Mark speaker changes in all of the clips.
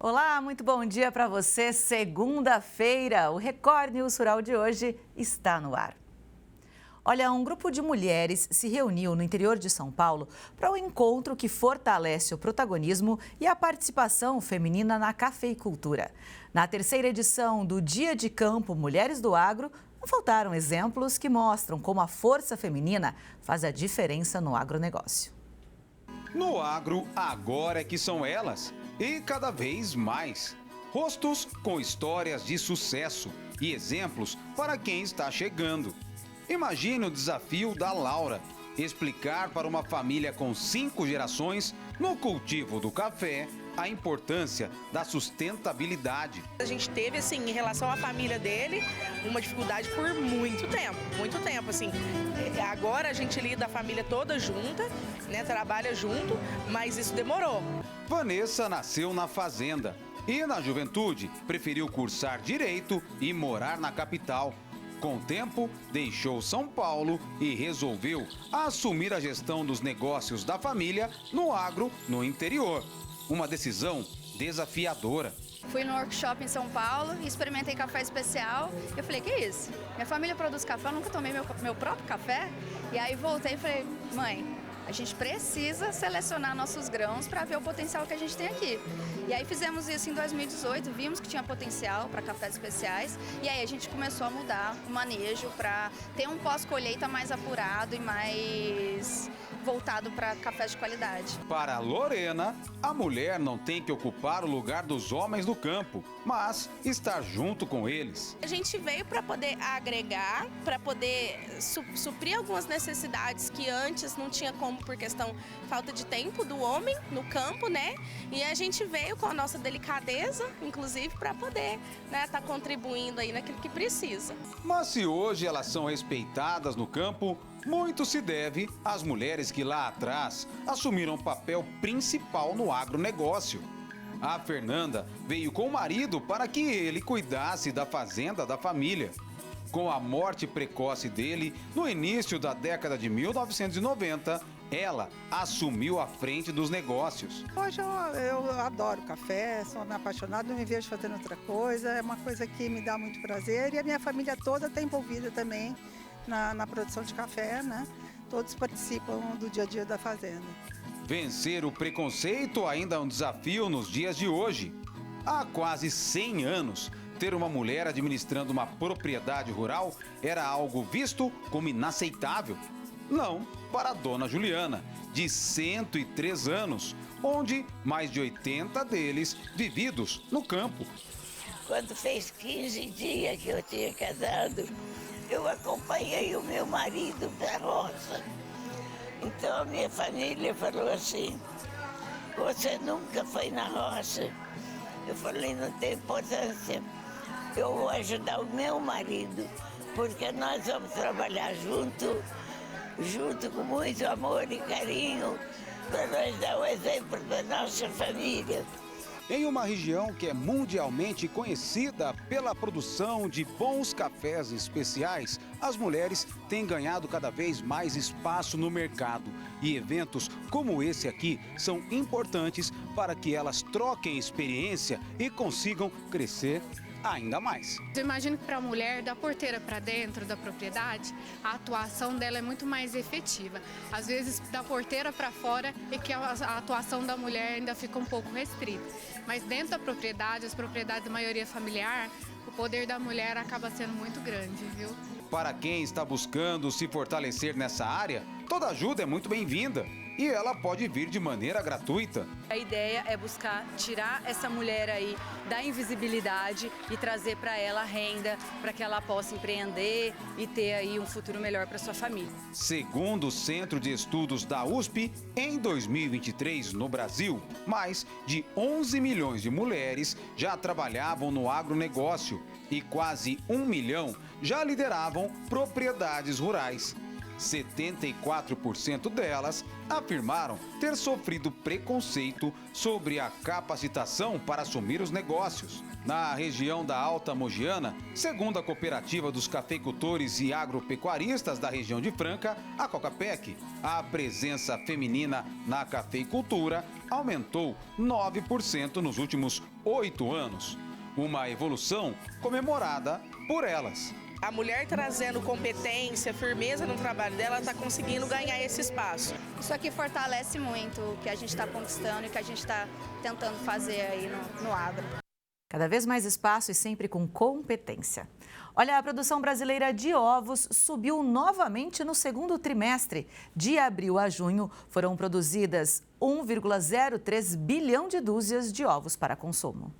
Speaker 1: Olá, muito bom dia para você. Segunda-feira, o Record News Rural de hoje está no ar. Olha, um grupo de mulheres se reuniu no interior de São Paulo para um encontro que fortalece o protagonismo e a participação feminina na cafeicultura. Na terceira edição do Dia de Campo Mulheres do Agro, não faltaram exemplos que mostram como a força feminina faz a diferença no agronegócio.
Speaker 2: No agro, agora é que são elas, e cada vez mais. Rostos com histórias de sucesso e exemplos para quem está chegando. Imagine o desafio da Laura, explicar para uma família com 5 gerações no cultivo do café a importância da sustentabilidade.
Speaker 3: A gente teve, assim, em relação à família dele, uma dificuldade por muito tempo, assim. Agora a gente lida a família toda junta, né, trabalha junto, mas isso demorou.
Speaker 2: Vanessa nasceu na fazenda e, na juventude, preferiu cursar direito e morar na capital. Com o tempo, deixou São Paulo e resolveu assumir a gestão dos negócios da família no agro, no interior. Uma decisão desafiadora.
Speaker 4: Fui no workshop em São Paulo e experimentei café especial. Eu falei, que isso? Minha família produz café, eu nunca tomei meu próprio café. E aí voltei e falei, mãe, a gente precisa selecionar nossos grãos para ver o potencial que a gente tem aqui. E aí fizemos isso em 2018, vimos que tinha potencial para cafés especiais. E aí a gente começou a mudar o manejo para ter um pós-colheita mais apurado e mais voltado para cafés de qualidade.
Speaker 2: Para Lorena, a mulher não tem que ocupar o lugar dos homens do campo, mas estar junto com eles.
Speaker 3: A gente veio para poder agregar, para poder suprir algumas necessidades que antes não tinha como por questão falta de tempo do homem no campo, né? E a gente veio com a nossa delicadeza, inclusive, para poder, né, tá contribuindo aí naquilo que precisa.
Speaker 2: Mas se hoje elas são respeitadas no campo, muito se deve às mulheres que lá atrás assumiram um papel principal no agronegócio. A Fernanda veio com o marido para que ele cuidasse da fazenda da família. Com a morte precoce dele, no início da década de 1990, ela assumiu a frente dos negócios.
Speaker 5: Hoje eu adoro café, sou apaixonada, não me vejo fazendo outra coisa, é uma coisa que me dá muito prazer e a minha família toda está envolvida também na produção de café, né? Todos participam do dia a dia da fazenda.
Speaker 2: Vencer o preconceito ainda é um desafio nos dias de hoje. Há quase 100 anos, ter uma mulher administrando uma propriedade rural era algo visto como inaceitável. Não para a dona Juliana, de 103 anos, onde mais de 80 deles vividos no campo.
Speaker 6: Quando fez 15 dias que eu tinha casado, eu acompanhei o meu marido para a roça. Então a minha família falou assim, você nunca foi na roça? Eu falei, não tem importância, eu vou ajudar o meu marido, porque nós vamos trabalhar junto com muito amor e carinho, para nós dar o exemplo da nossa família.
Speaker 2: Em uma região que é mundialmente conhecida pela produção de bons cafés especiais, as mulheres têm ganhado cada vez mais espaço no mercado. E eventos como esse aqui são importantes para que elas troquem experiência e consigam crescer ainda mais.
Speaker 7: Eu imagino que para a mulher, da porteira para dentro da propriedade, a atuação dela é muito mais efetiva. Às vezes, da porteira para fora é que a atuação da mulher ainda fica um pouco restrita. Mas dentro da propriedade, as propriedades de maioria familiar, o poder da mulher acaba sendo muito grande, viu?
Speaker 2: Para quem está buscando se fortalecer nessa área, toda ajuda é muito bem-vinda. E ela pode vir de maneira gratuita.
Speaker 8: A ideia é buscar tirar essa mulher aí da invisibilidade e trazer para ela renda, para que ela possa empreender e ter aí um futuro melhor para sua família.
Speaker 2: Segundo o Centro de Estudos da USP, em 2023 no Brasil, mais de 11 milhões de mulheres já trabalhavam no agronegócio e quase 1 milhão já lideravam propriedades rurais. 74% delas afirmaram ter sofrido preconceito sobre a capacitação para assumir os negócios. Na região da Alta Mogiana, segundo a Cooperativa dos Cafeicultores e Agropecuaristas da região de Franca, a Cocapec, a presença feminina na cafeicultura aumentou 9% nos últimos 8 anos. Uma evolução comemorada por elas.
Speaker 3: A mulher trazendo competência, firmeza no trabalho dela, está conseguindo ganhar esse espaço.
Speaker 4: Isso aqui fortalece muito o que a gente está conquistando e que a gente está tentando fazer aí no agro.
Speaker 1: Cada vez mais espaço e sempre com competência. Olha, a produção brasileira de ovos subiu novamente no segundo trimestre. De abril a junho, foram produzidas 1,03 bilhão de dúzias de ovos para consumo.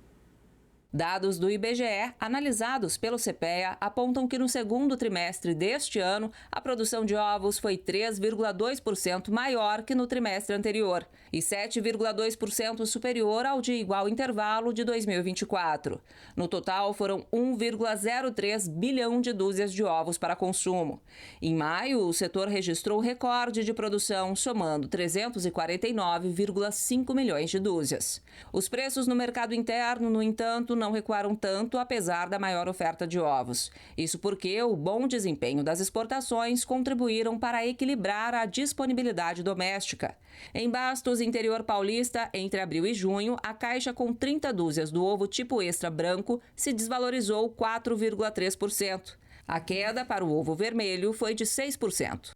Speaker 9: Dados do IBGE, analisados pelo CPEA, apontam que no segundo trimestre deste ano, a produção de ovos foi 3,2% maior que no trimestre anterior e 7,2% superior ao de igual intervalo de 2024. No total, foram 1,03 bilhão de dúzias de ovos para consumo. Em maio, o setor registrou recorde de produção, somando 349,5 milhões de dúzias. Os preços no mercado interno, no entanto, não recuaram tanto, apesar da maior oferta de ovos. Isso porque o bom desempenho das exportações contribuíram para equilibrar a disponibilidade doméstica. Em Bastos, interior paulista, entre abril e junho, a caixa com 30 dúzias do ovo tipo extra branco se desvalorizou 4,3%. A queda para o ovo vermelho foi de 6%.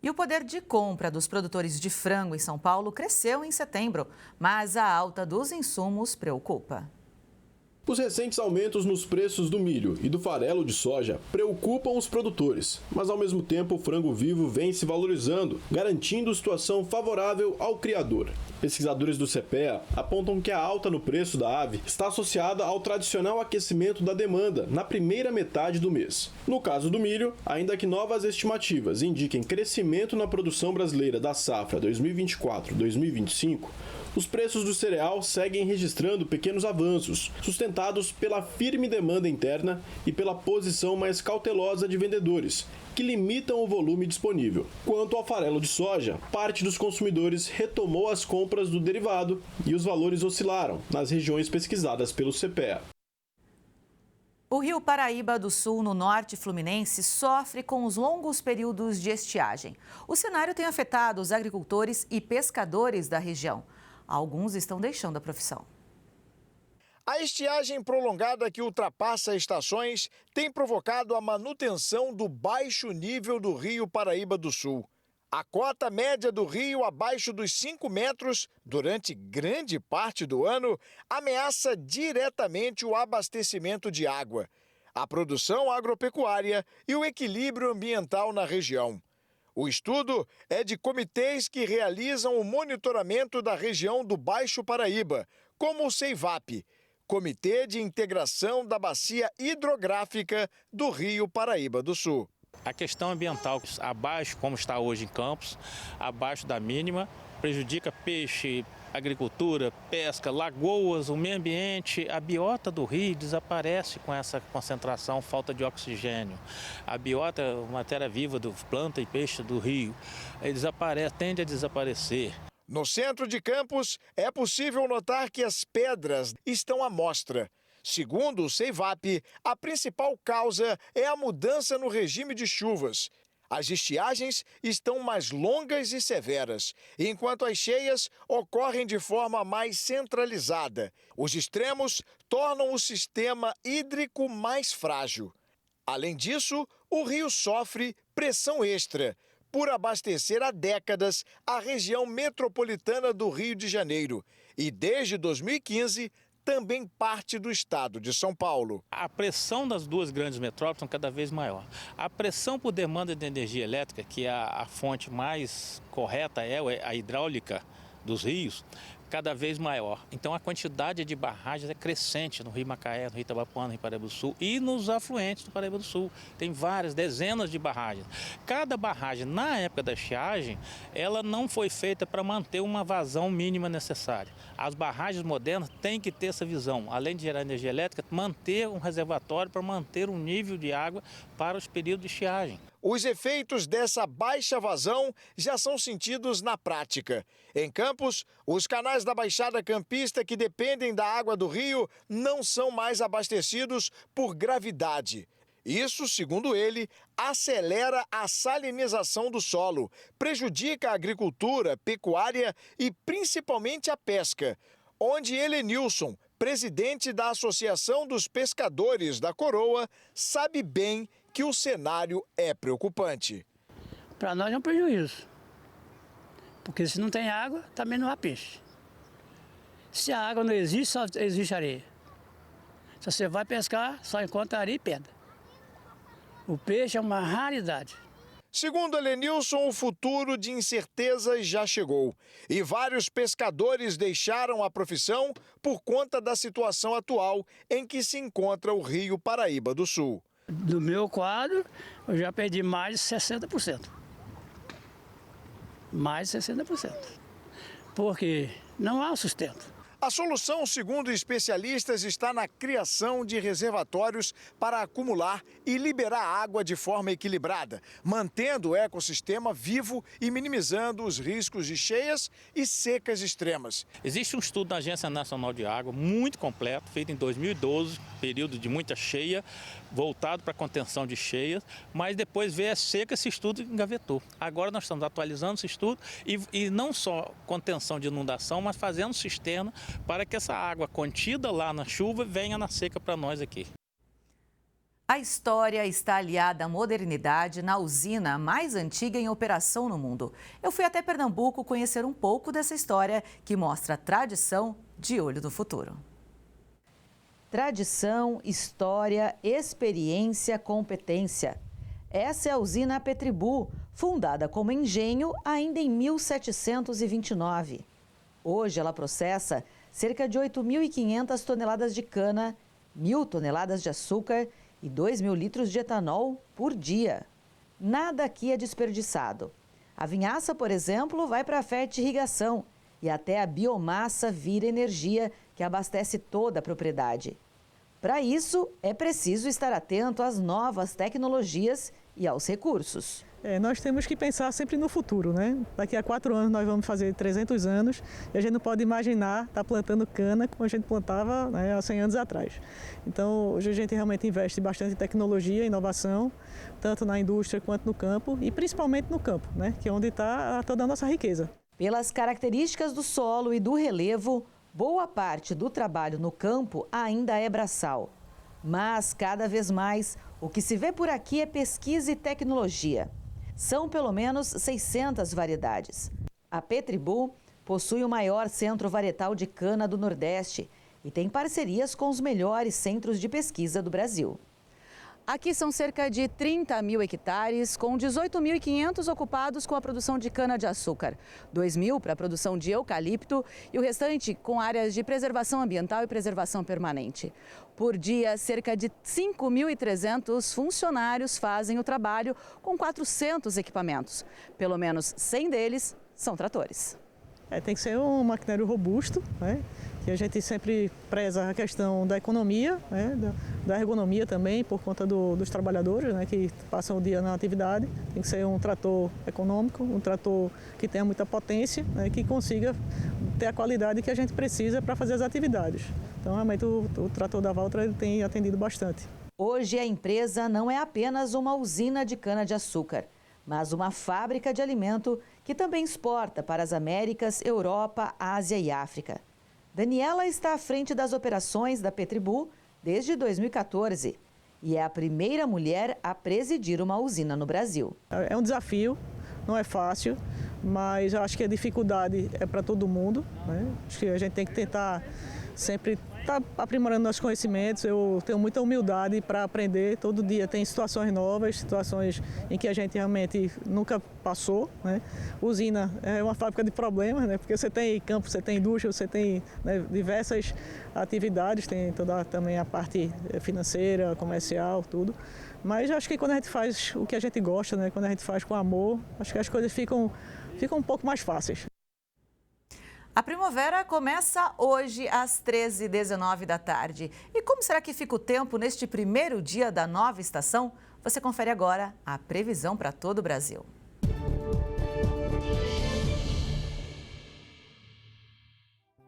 Speaker 1: E o poder de compra dos produtores de frango em São Paulo cresceu em setembro, mas a alta dos insumos preocupa.
Speaker 10: Os recentes aumentos nos preços do milho e do farelo de soja preocupam os produtores, mas ao mesmo tempo o frango vivo vem se valorizando, garantindo situação favorável ao criador. Pesquisadores do CPEA apontam que a alta no preço da ave está associada ao tradicional aquecimento da demanda na primeira metade do mês. No caso do milho, ainda que novas estimativas indiquem crescimento na produção brasileira da safra 2024-2025, os preços do cereal seguem registrando pequenos avanços, sustentados pela firme demanda interna e pela posição mais cautelosa de vendedores, que limitam o volume disponível. Quanto ao farelo de soja, parte dos consumidores retomou as compras do derivado e os valores oscilaram nas regiões pesquisadas pelo CPEA.
Speaker 1: O Rio Paraíba do Sul, no norte fluminense, sofre com os longos períodos de estiagem. O cenário tem afetado os agricultores e pescadores da região. Alguns estão deixando a profissão.
Speaker 11: A estiagem prolongada que ultrapassa estações tem provocado a manutenção do baixo nível do Rio Paraíba do Sul. A cota média do rio abaixo dos 5 metros durante grande parte do ano ameaça diretamente o abastecimento de água, a produção agropecuária e o equilíbrio ambiental na região. O estudo é de comitês que realizam o monitoramento da região do Baixo Paraíba, como o CEIVAP, Comitê de Integração da Bacia Hidrográfica do Rio Paraíba do Sul.
Speaker 12: A questão ambiental, abaixo, como está hoje em Campos, abaixo da mínima, prejudica peixe, agricultura, pesca, lagoas, o meio ambiente. A biota do rio desaparece com essa concentração, falta de oxigênio. A biota, matéria viva do planta e peixe do rio, tende a desaparecer.
Speaker 11: No centro de Campos, é possível notar que as pedras estão à mostra. Segundo o CEIVAP, a principal causa é a mudança no regime de chuvas. As estiagens estão mais longas e severas, enquanto as cheias ocorrem de forma mais centralizada. Os extremos tornam o sistema hídrico mais frágil. Além disso, o rio sofre pressão extra por abastecer há décadas a região metropolitana do Rio de Janeiro e, desde 2015, também parte do estado de São Paulo.
Speaker 12: A pressão das duas grandes metrópoles são cada vez maior. A pressão por demanda de energia elétrica, que é a fonte mais correta é a hidráulica dos rios, cada vez maior. Então a quantidade de barragens é crescente no Rio Macaé, no Rio Itabapoana, no Rio Paraíba do Sul e nos afluentes do Paraíba do Sul. Tem várias, dezenas de barragens. Cada barragem, na época da estiagem, ela não foi feita para manter uma vazão mínima necessária. As barragens modernas têm que ter essa visão, além de gerar energia elétrica, manter um reservatório para manter um nível de água para os períodos de estiagem.
Speaker 11: Os efeitos dessa baixa vazão já são sentidos na prática. Em Campos, os canais da Baixada Campista que dependem da água do rio não são mais abastecidos por gravidade. Isso, segundo ele, acelera a salinização do solo, prejudica a agricultura, pecuária e principalmente a pesca, onde Helenilson, presidente da Associação dos Pescadores da Coroa, sabe bem que o cenário é preocupante.
Speaker 13: Para nós é um prejuízo, porque se não tem água, também não há peixe. Se a água não existe, só existe areia. Se você vai pescar, só encontra areia e pedra. O peixe é uma raridade.
Speaker 11: Segundo Helenilson, o futuro de incertezas já chegou e vários pescadores deixaram a profissão por conta da situação atual em que se encontra o Rio Paraíba do Sul.
Speaker 13: Do meu quadro, eu já perdi mais de 60%. Mais de 60%. Porque não há sustento.
Speaker 11: A solução, segundo especialistas, está na criação de reservatórios para acumular e liberar água de forma equilibrada, mantendo o ecossistema vivo e minimizando os riscos de cheias e secas extremas.
Speaker 12: Existe um estudo da Agência Nacional de Água muito completo, feito em 2012, período de muita cheia, voltado para a contenção de cheias, mas depois veio a seca, esse estudo engavetou. Agora nós estamos atualizando esse estudo e não só contenção de inundação, mas fazendo cisterna para que essa água contida lá na chuva venha na seca para nós aqui.
Speaker 1: A história está aliada à modernidade na usina mais antiga em operação no mundo. Eu fui até Pernambuco conhecer um pouco dessa história que mostra a tradição de olho no futuro. Tradição, história, experiência, competência. Essa é a usina Petribu, fundada como engenho ainda em 1729. Hoje ela processa cerca de 8.500 toneladas de cana, 1.000 toneladas de açúcar e 2.000 litros de etanol por dia. Nada aqui é desperdiçado. A vinhaça, por exemplo, vai para a fertirrigação e até a biomassa vira energia que abastece toda a propriedade. Para isso, é preciso estar atento às novas tecnologias e aos recursos.
Speaker 14: Nós temos que pensar sempre no futuro, né? Daqui a 4 anos nós vamos fazer 300 anos e a gente não pode imaginar estar plantando cana como a gente plantava, né, há 100 anos atrás. Então, hoje a gente realmente investe bastante em tecnologia, inovação, tanto na indústria quanto no campo e principalmente no campo, né, que é onde está toda a nossa riqueza.
Speaker 1: Pelas características do solo e do relevo, boa parte do trabalho no campo ainda é braçal. Mas, cada vez mais, o que se vê por aqui é pesquisa e tecnologia. São pelo menos 600 variedades. A Petribu possui o maior centro varietal de cana do Nordeste e tem parcerias com os melhores centros de pesquisa do Brasil. Aqui são cerca de 30.000 hectares, com 18.500 ocupados com a produção de cana-de-açúcar, 2.000 para a produção de eucalipto e o restante com áreas de preservação ambiental e preservação permanente. Por dia, cerca de 5.300 funcionários fazem o trabalho com 400 equipamentos. Pelo menos 100 deles são tratores.
Speaker 14: Tem que ser um maquinário robusto, né? Que a gente sempre preza a questão da economia, né? da ergonomia também, por conta dos trabalhadores, né? Que passam o dia na atividade. Tem que ser um trator econômico, um trator que tenha muita potência, né? Que consiga ter a qualidade que a gente precisa para fazer as atividades. Então, realmente, o trator da Valtra ele tem atendido bastante.
Speaker 1: Hoje, a empresa não é apenas uma usina de cana-de-açúcar, mas uma fábrica de alimento que também exporta para as Américas, Europa, Ásia e África. Daniela está à frente das operações da Petribu desde 2014 e é a primeira mulher a presidir uma usina no Brasil.
Speaker 14: É um desafio, não é fácil, mas eu acho que a dificuldade é para todo mundo, né? Acho que a gente tem que tentar sempre estar aprimorando nossos conhecimentos. Eu tenho muita humildade para aprender. Todo dia tem situações novas, situações em que a gente realmente nunca passou, né? Usina é uma fábrica de problemas, né? Porque você tem campo, você tem indústria, você tem, né, diversas atividades, tem toda também a parte financeira, comercial, tudo. Mas acho que quando a gente faz o que a gente gosta, né? Quando a gente faz com amor, acho que as coisas ficam um pouco mais fáceis.
Speaker 1: A primavera começa hoje às 13h19 da tarde. E como será que fica o tempo neste primeiro dia da nova estação? Você confere agora a previsão para todo o Brasil.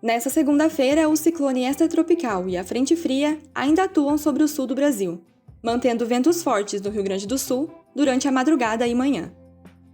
Speaker 15: Nessa segunda-feira, o ciclone extratropical e a frente fria ainda atuam sobre o sul do Brasil, mantendo ventos fortes no Rio Grande do Sul durante a madrugada e manhã.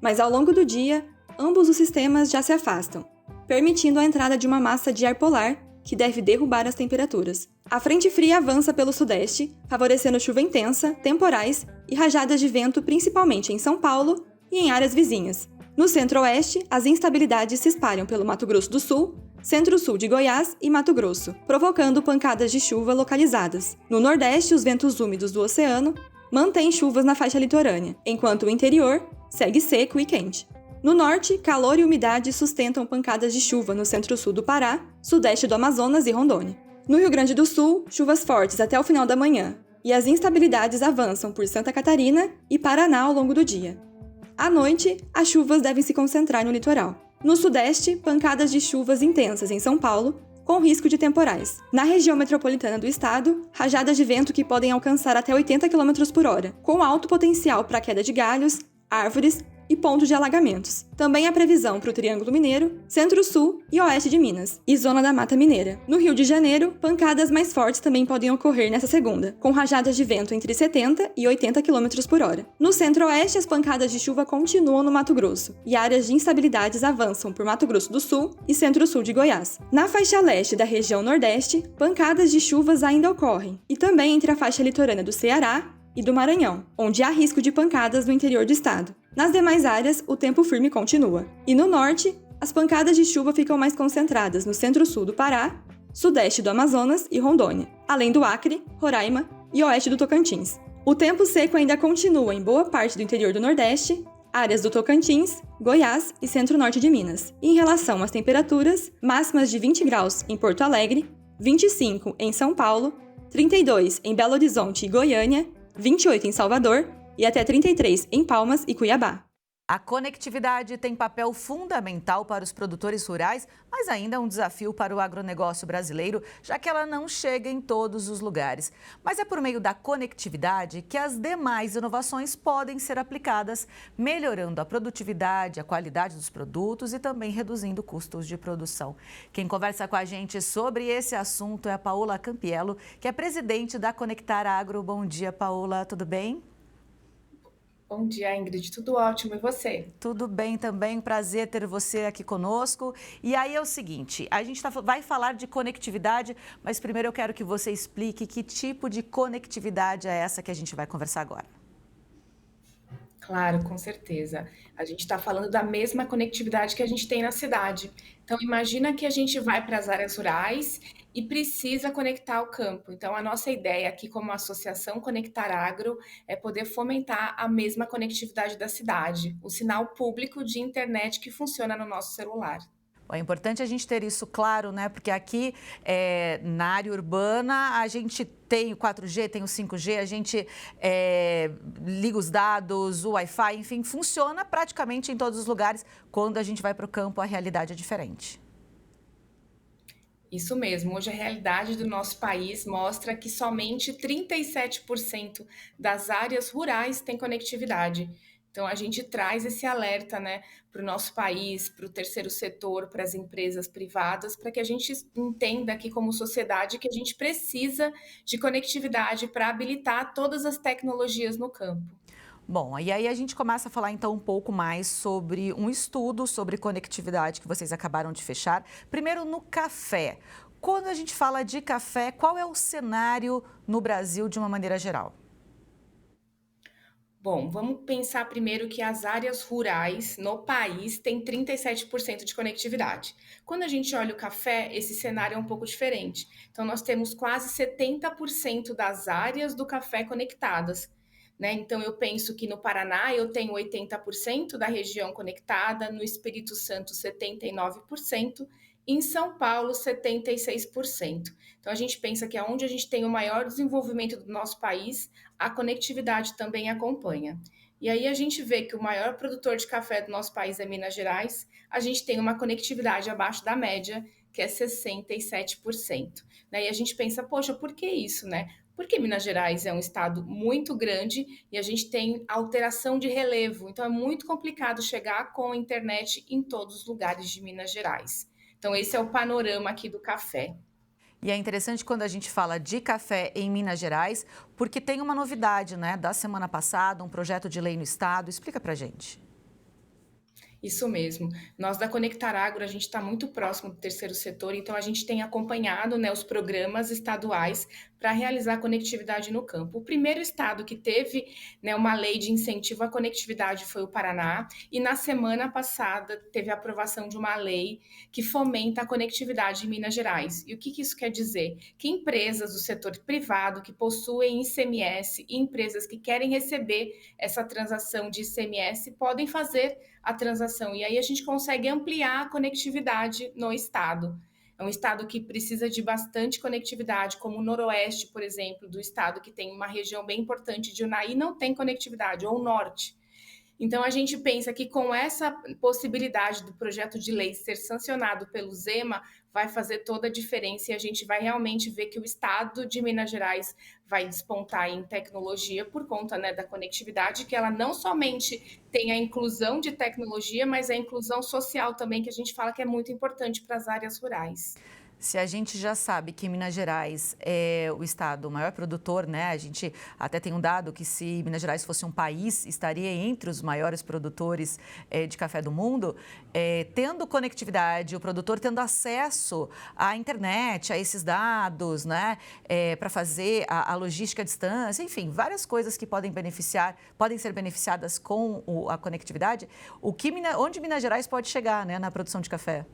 Speaker 15: Mas ao longo do dia, ambos os sistemas já se afastam, permitindo a entrada de uma massa de ar polar que deve derrubar as temperaturas. A frente fria avança pelo sudeste, favorecendo chuva intensa, temporais e rajadas de vento principalmente em São Paulo e em áreas vizinhas. No centro-oeste, as instabilidades se espalham pelo Mato Grosso do Sul, centro-sul de Goiás e Mato Grosso, provocando pancadas de chuva localizadas. No nordeste, os ventos úmidos do oceano mantêm chuvas na faixa litorânea, enquanto o interior segue seco e quente. No norte, calor e umidade sustentam pancadas de chuva no centro-sul do Pará, sudeste do Amazonas e Rondônia. No Rio Grande do Sul, chuvas fortes até o final da manhã, e as instabilidades avançam por Santa Catarina e Paraná ao longo do dia. À noite, as chuvas devem se concentrar no litoral. No sudeste, pancadas de chuvas intensas em São Paulo, com risco de temporais. Na região metropolitana do estado, rajadas de vento que podem alcançar até 80 km por hora, com alto potencial para queda de galhos, árvores e pontos de alagamentos. Também há previsão para o Triângulo Mineiro, Centro-Sul e Oeste de Minas, e Zona da Mata Mineira. No Rio de Janeiro, pancadas mais fortes também podem ocorrer nessa segunda, com rajadas de vento entre 70 e 80 km por hora. No Centro-Oeste, as pancadas de chuva continuam no Mato Grosso, e áreas de instabilidades avançam por Mato Grosso do Sul e Centro-Sul de Goiás. Na faixa leste da região Nordeste, pancadas de chuvas ainda ocorrem, e também entre a faixa litorânea do Ceará e do Maranhão, onde há risco de pancadas no interior do estado. Nas demais áreas, o tempo firme continua. E no norte, as pancadas de chuva ficam mais concentradas no centro-sul do Pará, sudeste do Amazonas e Rondônia, além do Acre, Roraima e oeste do Tocantins. O tempo seco ainda continua em boa parte do interior do Nordeste, áreas do Tocantins, Goiás e centro-norte de Minas. E em relação às temperaturas, máximas de 20 graus em Porto Alegre, 25 em São Paulo, 32 em Belo Horizonte e Goiânia, 28 em Salvador e até 33 em Palmas e Cuiabá.
Speaker 1: A conectividade tem papel fundamental para os produtores rurais, mas ainda é um desafio para o agronegócio brasileiro, já que ela não chega em todos os lugares. Mas é por meio da conectividade que as demais inovações podem ser aplicadas, melhorando a produtividade, a qualidade dos produtos e também reduzindo custos de produção. Quem conversa com a gente sobre esse assunto é a Paola Campiello, que é presidente da Conectar Agro. Bom dia, Paola, tudo bem?
Speaker 16: Bom dia, Ingrid. Tudo ótimo. E você?
Speaker 1: Tudo bem também. Prazer ter você aqui conosco. E aí é o seguinte, a gente vai falar de conectividade, mas primeiro eu quero que você explique que tipo de conectividade é essa que a gente vai conversar agora.
Speaker 16: Claro, com certeza. A gente está falando da mesma conectividade que a gente tem na cidade. Então, imagina que a gente vai para as áreas rurais e precisa conectar o campo. Então, a nossa ideia aqui como Associação Conectar Agro é poder fomentar a mesma conectividade da cidade, o sinal público de internet que funciona no nosso celular.
Speaker 1: É importante a gente ter isso claro, né? Porque aqui na área urbana a gente tem o 4G, tem o 5G, a gente liga os dados, o Wi-Fi, enfim, funciona praticamente em todos os lugares. Quando a gente vai para o campo, a realidade é diferente.
Speaker 16: Isso mesmo, hoje a realidade do nosso país mostra que somente 37% das áreas rurais têm conectividade. Então, a gente traz esse alerta, né, para o nosso país, para o terceiro setor, para as empresas privadas, para que a gente entenda aqui como sociedade que a gente precisa de conectividade para habilitar todas as tecnologias no campo.
Speaker 1: Bom, e aí a gente começa a falar então um pouco mais sobre um estudo sobre conectividade que vocês acabaram de fechar. Primeiro no café. Quando a gente fala de café, qual é o cenário no Brasil de uma maneira geral?
Speaker 16: Bom, vamos pensar primeiro que as áreas rurais no país têm 37% de conectividade. Quando a gente olha o café, esse cenário é um pouco diferente. Então, nós temos quase 70% das áreas do café conectadas, né? Então, eu penso que no Paraná eu tenho 80% da região conectada, no Espírito Santo 79%, em São Paulo 76%. Então, a gente pensa que onde a gente tem o maior desenvolvimento do nosso país, a conectividade também acompanha. E aí a gente vê que o maior produtor de café do nosso país é Minas Gerais, a gente tem uma conectividade abaixo da média, que é 67%. E a gente pensa, poxa, por que isso, né? porque Minas Gerais é um estado muito grande e a gente tem alteração de relevo, então é muito complicado chegar com a internet em todos os lugares de Minas Gerais. Então esse é o panorama aqui do café.
Speaker 1: E é interessante quando a gente fala de café em Minas Gerais, porque tem uma novidade, né, da semana passada, um projeto de lei no estado. Explica pra gente.
Speaker 16: Isso mesmo. Nós da Conectar Agro, a gente está muito próximo do terceiro setor, então a gente tem acompanhado, né, os programas estaduais para realizar a conectividade no campo. O primeiro estado que teve, né, uma lei de incentivo à conectividade foi o Paraná, e na semana passada teve a aprovação de uma lei que fomenta a conectividade em Minas Gerais. E o que isso quer dizer? Que empresas do setor privado que possuem ICMS e empresas que querem receber essa transação de ICMS podem fazer a transação, e aí a gente consegue ampliar a conectividade no estado. É um estado que precisa de bastante conectividade, como o noroeste, por exemplo, do estado, que tem uma região bem importante de Unai, não tem conectividade, ou o norte. Então, a gente pensa que com essa possibilidade do projeto de lei ser sancionado pelo Zema, vai fazer toda a diferença e a gente vai realmente ver que o estado de Minas Gerais vai despontar em tecnologia por conta, né, da conectividade, que ela não somente tem a inclusão de tecnologia, mas a inclusão social também, que a gente fala que é muito importante para as áreas rurais.
Speaker 1: Se a gente já sabe que Minas Gerais é o estado o maior produtor, né? A gente até tem um dado que se Minas Gerais fosse um país, estaria entre os maiores produtores de café do mundo. Tendo conectividade, o produtor tendo acesso à internet, a esses dados, né? Para fazer a logística à distância, enfim, várias coisas que podem ser beneficiadas com a conectividade. Onde Minas Gerais pode chegar, né, na produção de café?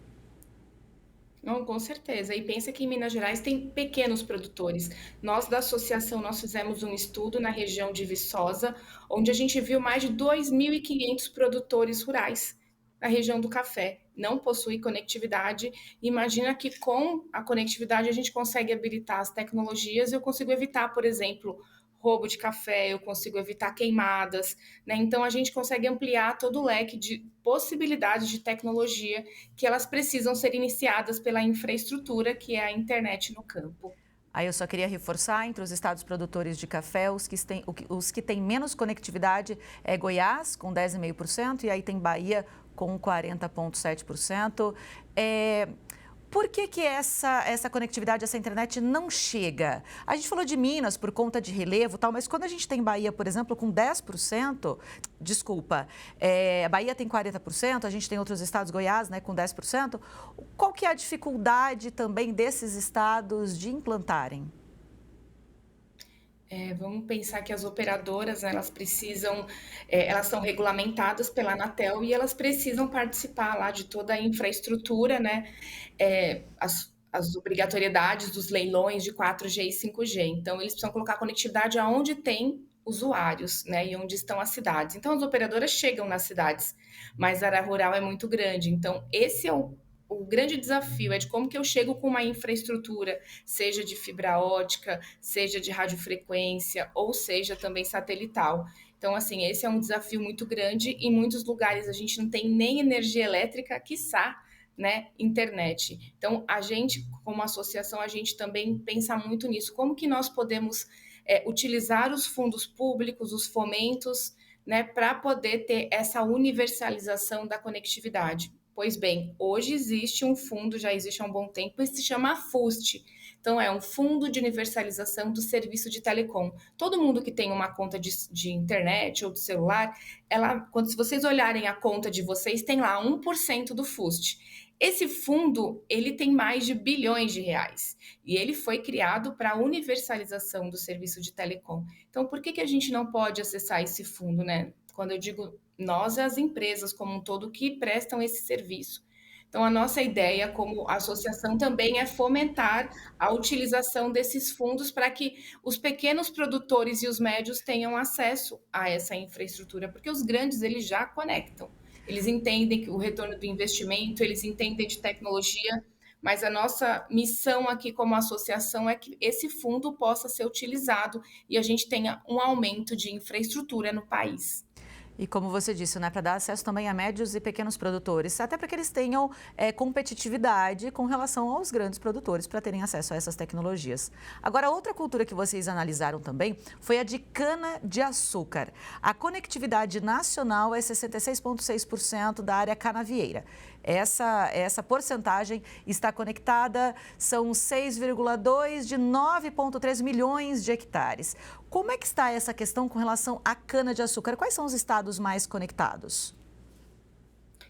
Speaker 16: Não, com certeza. E pensa que em Minas Gerais tem pequenos produtores. Nós, da associação, nós fizemos um estudo na região de Viçosa, onde a gente viu mais de 2.500 produtores rurais na região do café. Não possui conectividade. Imagina que com a conectividade a gente consegue habilitar as tecnologias e eu consigo evitar, por exemplo, roubo de café, eu consigo evitar queimadas, né? Então a gente consegue ampliar todo o leque de possibilidades de tecnologia que elas precisam ser iniciadas pela infraestrutura, que é a internet no campo.
Speaker 1: Aí eu só queria reforçar, entre os estados produtores de café, os que têm menos conectividade é Goiás, com 10,5%, e aí tem Bahia, com 40,7%. Por que essa conectividade, essa internet não chega? A gente falou de Minas por conta de relevo e tal, mas quando a gente tem Bahia, por exemplo, com 10%, a Bahia tem 40%, a gente tem outros estados, Goiás, né, com 10%. Qual que é a dificuldade também desses estados de implantarem?
Speaker 16: Vamos pensar que as operadoras, né, elas precisam, elas são regulamentadas pela Anatel e elas precisam participar lá de toda a infraestrutura, né, as obrigatoriedades dos leilões de 4G e 5G. Então, eles precisam colocar conectividade aonde tem usuários, né, e onde estão as cidades. Então, as operadoras chegam nas cidades, mas a área rural é muito grande. Então, esse é o grande desafio, é de como que eu chego com uma infraestrutura, seja de fibra ótica, seja de radiofrequência, ou seja também satelital. Então, assim, esse é um desafio muito grande. Em muitos lugares a gente não tem nem energia elétrica, quiçá, né, internet. Então, a gente, como associação, a gente também pensa muito nisso. Como que nós podemos utilizar os fundos públicos, os fomentos, né, para poder ter essa universalização da conectividade? Pois bem, hoje existe um fundo, já existe há um bom tempo, e se chama FUST. Então, é um Fundo de Universalização do Serviço de Telecom. Todo mundo que tem uma conta de internet ou de celular, se vocês olharem a conta de vocês, tem lá 1% do FUST. Esse fundo, ele tem mais de bilhões de reais e ele foi criado para a universalização do serviço de telecom. Então, por que a gente não pode acessar esse fundo, né? Quando eu digo nós, as empresas como um todo que prestam esse serviço. Então, a nossa ideia como associação também é fomentar a utilização desses fundos para que os pequenos produtores e os médios tenham acesso a essa infraestrutura, porque os grandes, eles já conectam. Eles entendem o retorno do investimento, eles entendem de tecnologia, mas a nossa missão aqui como associação é que esse fundo possa ser utilizado e a gente tenha um aumento de infraestrutura no país.
Speaker 1: E como você disse, né, para dar acesso também a médios e pequenos produtores, até para que eles tenham competitividade com relação aos grandes produtores, para terem acesso a essas tecnologias. Agora, outra cultura que vocês analisaram também foi a de cana-de-açúcar. A conectividade nacional é 66,6% da área canavieira. Essa porcentagem está conectada, são 6,2 de 9,3 milhões de hectares. Como é que está essa questão com relação à cana-de-açúcar? Quais são os estados mais conectados?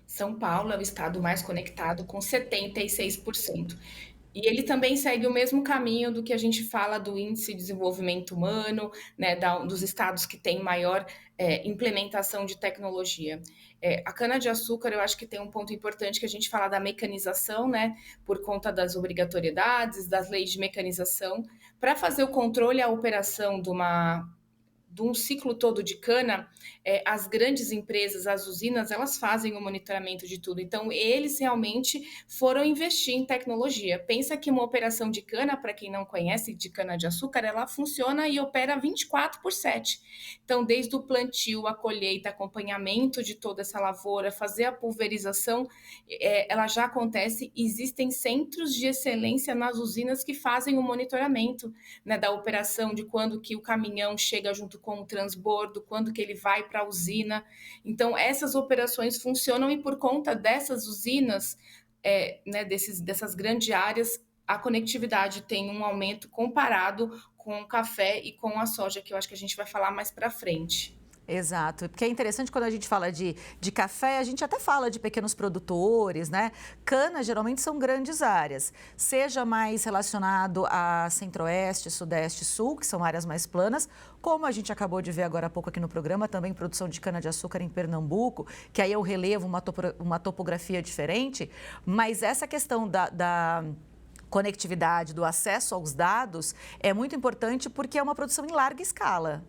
Speaker 16: São Paulo é o estado mais conectado, com 76%. E ele também segue o mesmo caminho do que a gente fala do Índice de Desenvolvimento Humano, né, dos estados que têm maior implementação de tecnologia. A cana-de-açúcar, eu acho que tem um ponto importante que a gente fala da mecanização, né, por conta das obrigatoriedades, das leis de mecanização. Para fazer o controle e a operação de um ciclo todo de cana, as grandes empresas, as usinas, elas fazem o monitoramento de tudo. Então, eles realmente foram investir em tecnologia. Pensa que uma operação de cana, para quem não conhece, de cana-de-açúcar, ela funciona e opera 24/7. Então, desde o plantio, a colheita, acompanhamento de toda essa lavoura, fazer a pulverização, ela já acontece. Existem centros de excelência nas usinas que fazem o monitoramento, né, da operação, de quando que o caminhão chega junto com o transbordo, quando que ele vai para a usina. Então, essas operações funcionam e por conta dessas usinas, né, dessas grandes áreas, a conectividade tem um aumento comparado com o café e com a soja, que eu acho que a gente vai falar mais para frente.
Speaker 1: Exato, porque é interessante quando a gente fala de café, a gente até fala de pequenos produtores, né? Cana geralmente são grandes áreas, seja mais relacionado a centro-oeste, sudeste, sul, que são áreas mais planas, como a gente acabou de ver agora há pouco aqui no programa, também produção de cana-de-açúcar em Pernambuco, que aí é o relevo, uma topografia diferente, mas essa questão da conectividade, do acesso aos dados é muito importante porque é uma produção em larga escala.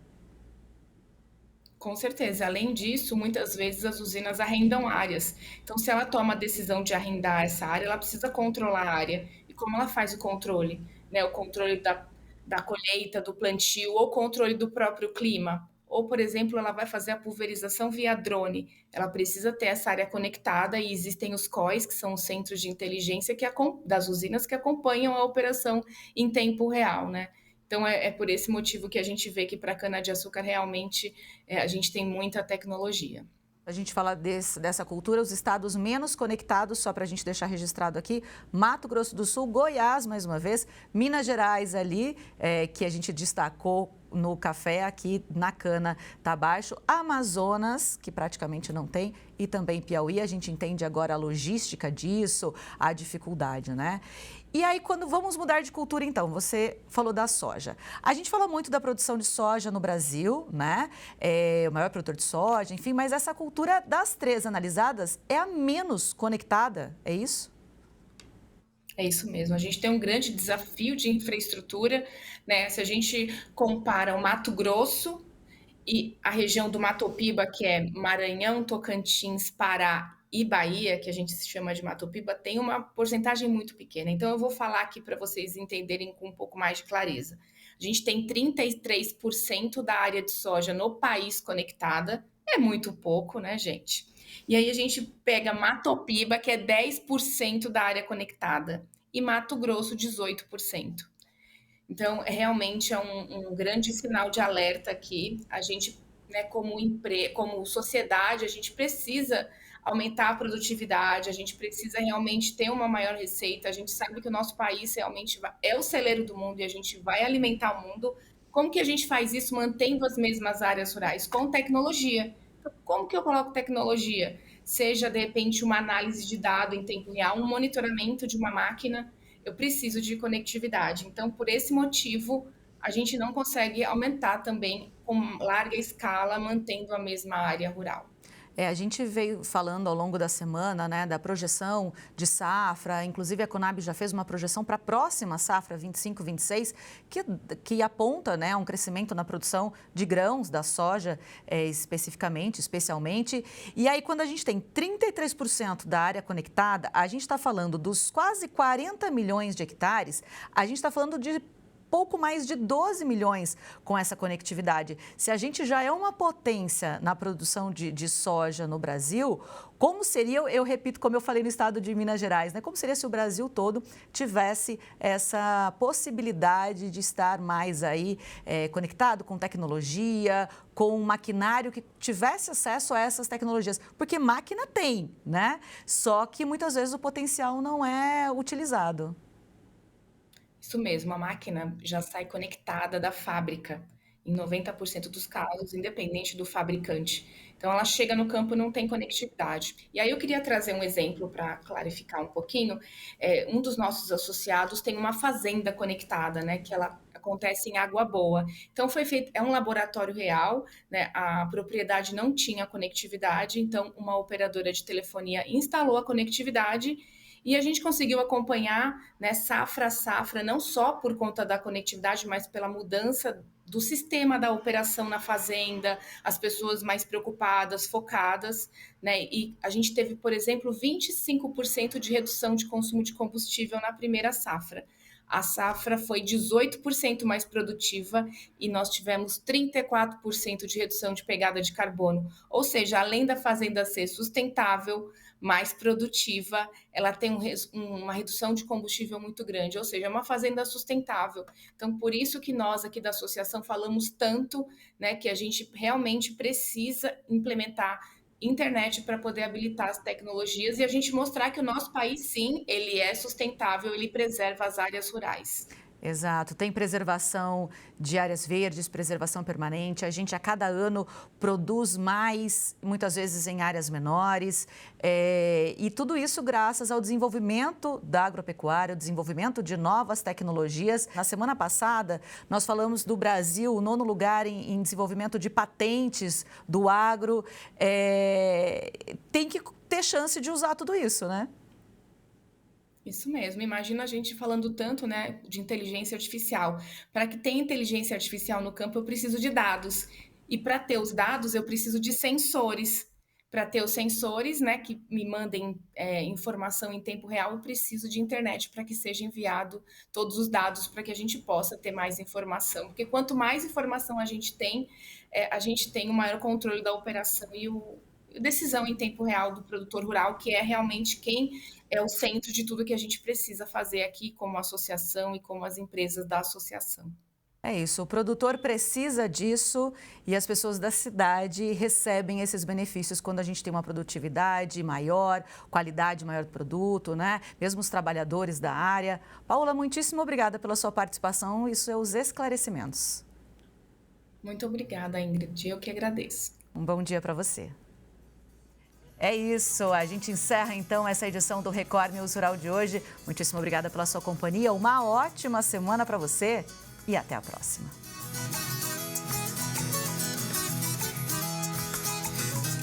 Speaker 16: Com certeza. Além disso, muitas vezes as usinas arrendam áreas. Então, se ela toma a decisão de arrendar essa área, ela precisa controlar a área. E como ela faz o controle? Né? O controle da colheita, do plantio, ou controle do próprio clima. Ou, por exemplo, ela vai fazer a pulverização via drone. Ela precisa ter essa área conectada e existem os COIs, que são os centros de inteligência das usinas que acompanham a operação em tempo real, né? Então, é por esse motivo que a gente vê que para a cana-de-açúcar realmente a gente tem muita tecnologia.
Speaker 1: A gente fala dessa cultura, os estados menos conectados, só para a gente deixar registrado aqui, Mato Grosso do Sul, Goiás, mais uma vez, Minas Gerais ali, que a gente destacou no café, aqui na cana está baixo, Amazonas, que praticamente não tem, e também Piauí, a gente entende agora a logística disso, a dificuldade, né? E aí, quando vamos mudar de cultura, então, você falou da soja. A gente fala muito da produção de soja no Brasil, né? O maior produtor de soja, enfim, mas essa cultura das três analisadas é a menos conectada, é isso?
Speaker 16: É isso mesmo. A gente tem um grande desafio de infraestrutura, né? Se a gente compara o Mato Grosso e a região do Matopiba, que é Maranhão, Tocantins, Pará e Bahia, que a gente se chama de Matopiba, tem uma porcentagem muito pequena. Então, eu vou falar aqui para vocês entenderem com um pouco mais de clareza. A gente tem 33% da área de soja no país conectada. É muito pouco, né, gente? E aí a gente pega Matopiba, que é 10% da área conectada, e Mato Grosso, 18%. Então, realmente é um grande sinal de alerta aqui. A gente, né, como sociedade, a gente precisa aumentar a produtividade, a gente precisa realmente ter uma maior receita. A gente sabe que o nosso país realmente é o celeiro do mundo e a gente vai alimentar o mundo. Como que a gente faz isso mantendo as mesmas áreas rurais? Com tecnologia. Como que eu coloco tecnologia? Seja, de repente, uma análise de dado em tempo real, um monitoramento de uma máquina, eu preciso de conectividade. Então, por esse motivo, a gente não consegue aumentar também com larga escala, mantendo a mesma área rural.
Speaker 1: A gente veio falando ao longo da semana, né, da projeção de safra, inclusive a Conab já fez uma projeção para a próxima safra 25-26, que aponta, né, um crescimento na produção de grãos, da soja especialmente. E aí, quando a gente tem 33% da área conectada, a gente está falando dos quase 40 milhões de hectares, a gente está falando de pouco mais de 12 milhões com essa conectividade. Se a gente já é uma potência na produção de soja no Brasil, como seria, eu repito, como eu falei no estado de Minas Gerais, né? Como seria se o Brasil todo tivesse essa possibilidade de estar mais aí conectado com tecnologia, com um maquinário que tivesse acesso a essas tecnologias? Porque máquina tem, né? Só que muitas vezes o potencial não é utilizado.
Speaker 16: Isso mesmo, a máquina já sai conectada da fábrica, em 90% dos casos, independente do fabricante. Então, ela chega no campo e não tem conectividade. E aí eu queria trazer um exemplo para clarificar um pouquinho. Um dos nossos associados tem uma fazenda conectada, né, que ela acontece em Água Boa. Então, foi feito, é um laboratório real, né, a propriedade não tinha conectividade, então uma operadora de telefonia instalou a conectividade e a gente conseguiu acompanhar, né, safra a safra, não só por conta da conectividade, mas pela mudança do sistema da operação na fazenda, as pessoas mais preocupadas, focadas, né? E a gente teve, por exemplo, 25% de redução de consumo de combustível na primeira safra. A safra foi 18% mais produtiva e nós tivemos 34% de redução de pegada de carbono. Ou seja, além da fazenda ser sustentável, mais produtiva, ela tem uma redução de combustível muito grande, ou seja, é uma fazenda sustentável. Então, por isso que nós aqui da associação falamos tanto, né, que a gente realmente precisa implementar internet para poder habilitar as tecnologias e a gente mostrar que o nosso país, sim, ele é sustentável, ele preserva as áreas rurais.
Speaker 1: Exato, tem preservação de áreas verdes, preservação permanente. A gente a cada ano produz mais, muitas vezes em áreas menores. E tudo isso graças ao desenvolvimento da agropecuária, o desenvolvimento de novas tecnologias. Na semana passada, nós falamos do Brasil, o 9º lugar em desenvolvimento de patentes do agro. Tem que ter chance de usar tudo isso, né?
Speaker 16: Isso mesmo, imagina a gente falando tanto, né, de inteligência artificial. Para que tenha inteligência artificial no campo, eu preciso de dados. E para ter os dados, eu preciso de sensores. Para ter os sensores, né, que me mandem informação em tempo real, eu preciso de internet para que seja enviado todos os dados para que a gente possa ter mais informação. Porque quanto mais informação a gente tem o maior controle da operação e decisão em tempo real do produtor rural, que é realmente quem é o centro de tudo que a gente precisa fazer aqui como associação e como as empresas da associação.
Speaker 1: É isso, o produtor precisa disso e as pessoas da cidade recebem esses benefícios quando a gente tem uma produtividade maior, qualidade maior do produto, né? Mesmo os trabalhadores da área. Paula, muitíssimo obrigada pela sua participação e seus esclarecimentos.
Speaker 16: Muito obrigada, Ingrid. Eu que agradeço.
Speaker 1: Um bom dia para você. É isso, a gente encerra então essa edição do Record News Rural de hoje. Muitíssimo obrigada pela sua companhia, uma ótima semana para você e até a próxima.